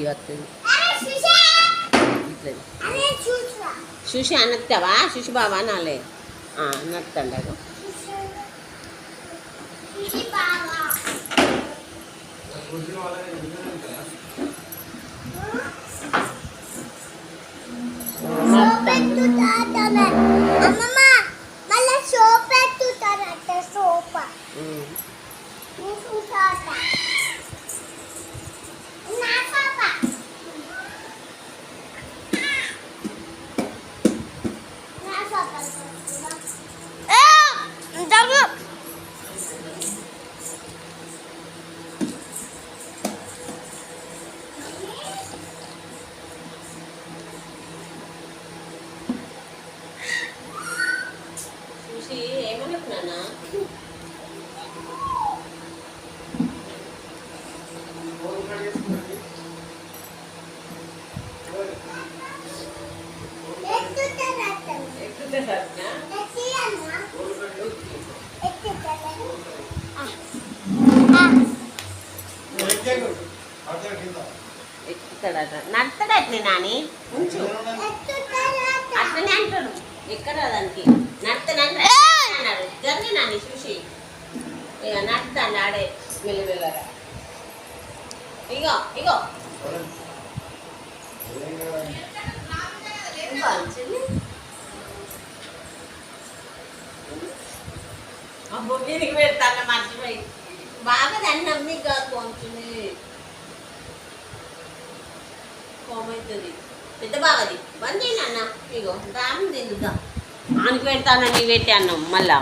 వస్తుంది చూసి అనత్తావా చూసి బాబా నాలే నత్తండదు ఏమనుకున్నానా ఎక్కుతాడట నడతాడట్లే నాని ఉంచు అట్లనే అంటాడు ఎక్కడ దానికి నడతాడు అన్నాడు జరిగి నాని చూసి ఇక నడతాడు ఆడే మెల్లమెల్లగా ఇగో ఇగో అబ్బో దీనికి పెడతాను మర్చిపోయి బాగా అన్నం నీకు కాదు కొంచెమే కోమవుతుంది పెద్ద బాగాది బంద్ చేయను అన్న ఇగో దాని తిందుదా ఆనికి పెడతాను నీ పెట్టి అన్నం మళ్ళా